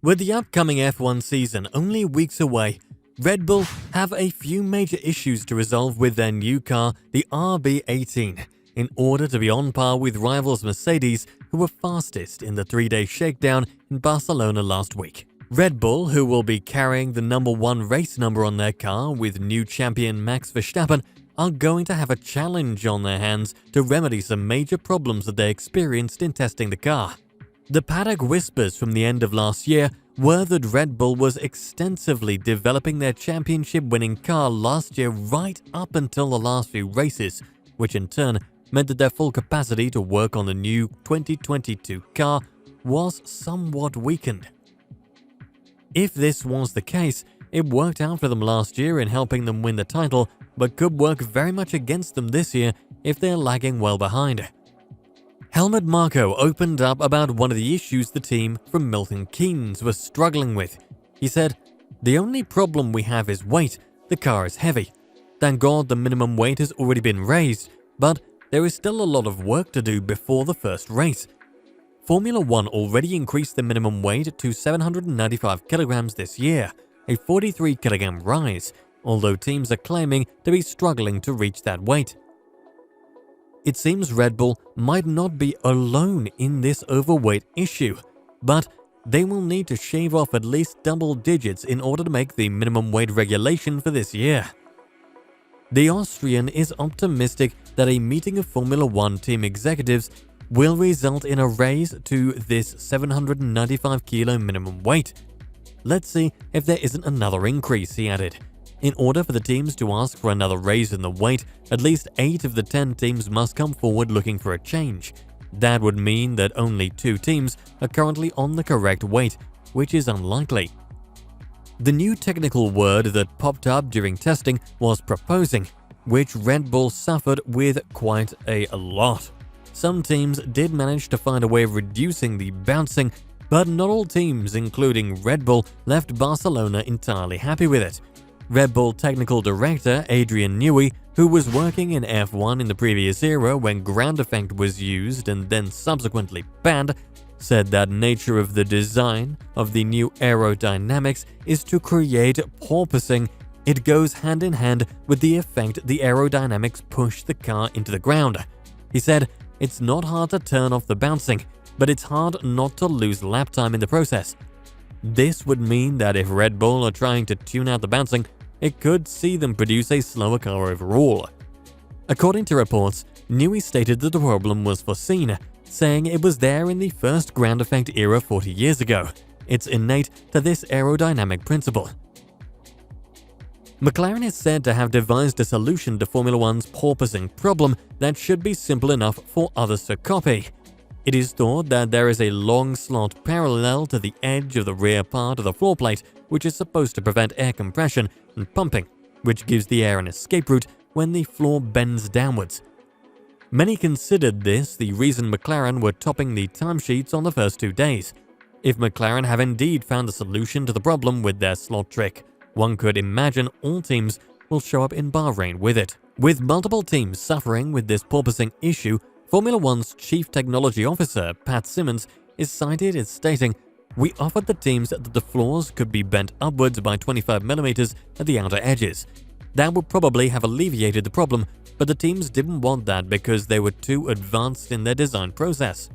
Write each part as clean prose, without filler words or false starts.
With the upcoming F1 season only weeks away, Red Bull have a few major issues to resolve with their new car, the RB18, in order to be on par with rivals Mercedes, who were fastest in the 3-day shakedown in Barcelona last week. Red Bull, who will be carrying the number 1 race number on their car with new champion Max Verstappen, are going to have a challenge on their hands to remedy some major problems that they experienced in testing the car. The paddock whispers from the end of last year were that Red Bull was extensively developing their championship-winning car last year right up until the last few races, which in turn meant that their full capacity to work on the new 2022 car was somewhat weakened. If this was the case, it worked out for them last year in helping them win the title, but could work very much against them this year if they're lagging well behind. Helmut Marko opened up about one of the issues the team from Milton Keynes was struggling with. He said, "The only problem we have is weight. The car is heavy. Thank God the minimum weight has already been raised, but there is still a lot of work to do before the first race. Formula One already increased the minimum weight to 795 kilograms this year, a 43 kilogram rise, although teams are claiming to be struggling to reach that weight." It seems Red Bull might not be alone in this overweight issue, but they will need to shave off at least double digits in order to make the minimum weight regulation for this year. The Austrian is optimistic that a meeting of Formula One team executives will result in a raise to this 795 kilo minimum weight. "Let's see if there isn't another increase," he added. In order for the teams to ask for another raise in the weight, at least 8 of the 10 teams must come forward looking for a change. That would mean that only 2 teams are currently on the correct weight, which is unlikely. The new technical word that popped up during testing was proposing, which Red Bull suffered with quite a lot. Some teams did manage to find a way of reducing the bouncing, but not all teams, including Red Bull, left Barcelona entirely happy with it. Red Bull technical director Adrian Newey, who was working in F1 in the previous era when ground effect was used and then subsequently banned, said that nature of the design of the new aerodynamics is to create porpoising. It goes hand in hand with the effect the aerodynamics push the car into the ground. He said, "It's not hard to turn off the bouncing, but it's hard not to lose lap time in the process." This would mean that if Red Bull are trying to tune out the bouncing, it could see them produce a slower car overall. According to reports, Newey stated that the problem was foreseen, saying it was there in the first ground effect era 40 years ago. It's innate to this aerodynamic principle. McLaren is said to have devised a solution to Formula One's porpoising problem that should be simple enough for others to copy. It is thought that there is a long slot parallel to the edge of the rear part of the floor plate, which is supposed to prevent air compression and pumping, which gives the air an escape route when the floor bends downwards. Many considered this the reason McLaren were topping the timesheets on the first 2 days. If McLaren have indeed found a solution to the problem with their slot trick, one could imagine all teams will show up in Bahrain with it. With multiple teams suffering with this porpoising issue, Formula One's Chief Technology Officer, Pat Simmons, is cited as stating, "We offered the teams that the floors could be bent upwards by 25mm at the outer edges. That would probably have alleviated the problem, but the teams didn't want that because they were too advanced in their design process."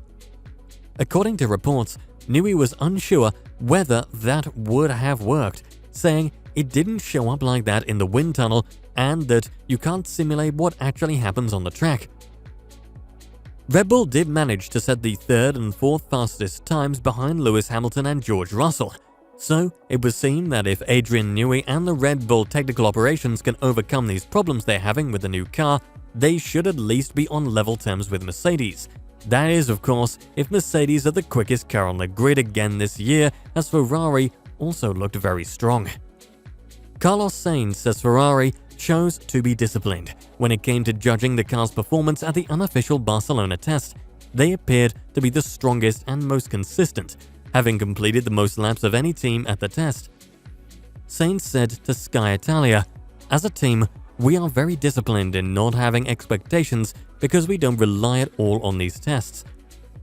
According to reports, Newey was unsure whether that would have worked, saying it didn't show up like that in the wind tunnel and that you can't simulate what actually happens on the track. Red Bull did manage to set the 3rd and 4th fastest times behind Lewis Hamilton and George Russell, so it would seem that if Adrian Newey and the Red Bull technical operations can overcome these problems they're having with the new car, they should at least be on level terms with Mercedes. That is, of course, if Mercedes are the quickest car on the grid again this year, as Ferrari also looked very strong. Carlos Sainz says Ferrari chose to be disciplined when it came to judging the car's performance at the unofficial Barcelona test. They appeared to be the strongest and most consistent, having completed the most laps of any team at the test. Sainz said to Sky Italia, "As a team, we are very disciplined in not having expectations because we don't rely at all on these tests."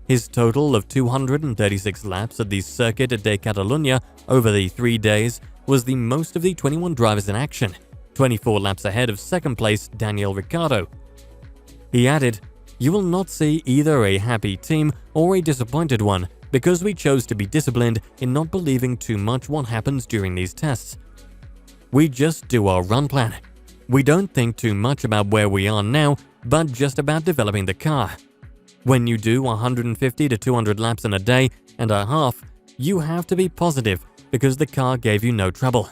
His total of 236 laps at the Circuit de Catalunya over the 3 days was the most of the 21 drivers in action, 24 laps ahead of second place Daniel Ricciardo. He added, "You will not see either a happy team or a disappointed one because we chose to be disciplined in not believing too much what happens during these tests. We just do our run plan. We don't think too much about where we are now, but just about developing the car. When you do 150 to 200 laps in a day and a half, you have to be positive because the car gave you no trouble."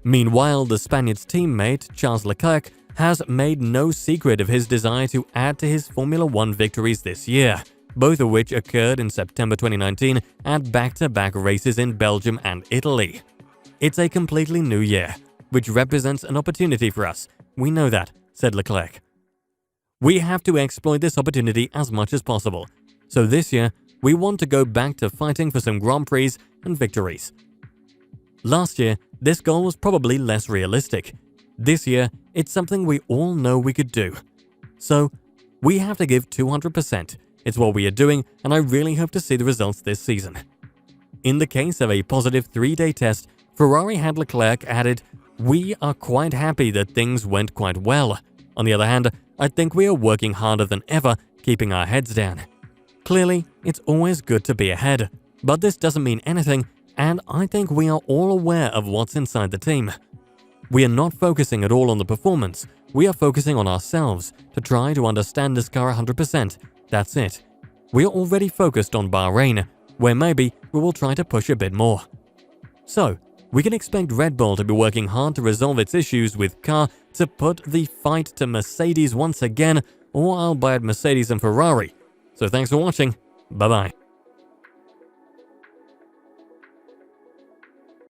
Meanwhile, the Spaniard's teammate, Charles Leclerc, has made no secret of his desire to add to his Formula One victories this year, both of which occurred in September 2019 at back-to-back races in Belgium and Italy. "It's a completely new year, which represents an opportunity for us. We know that," said Leclerc. "We have to exploit this opportunity as much as possible. So this year, we want to go back to fighting for some Grand Prix and victories." Last year, this goal was probably less realistic. This year, it's something we all know we could do. So, we have to give 200%. It's what we are doing, and I really hope to see the results this season. In the case of a positive 3-day test, Ferrari head Leclerc added, "We are quite happy that things went quite well. On the other hand, I think we are working harder than ever, keeping our heads down. Clearly, it's always good to be ahead, but this doesn't mean anything, and I think we are all aware of what's inside the team. We are not focusing at all on the performance, we are focusing on ourselves to try to understand this car 100%. That's it. We are already focused on Bahrain, where maybe we will try to push a bit more." So, we can expect Red Bull to be working hard to resolve its issues with car to put the fight to Mercedes once again, or albeit Mercedes and Ferrari. So thanks for watching, bye bye.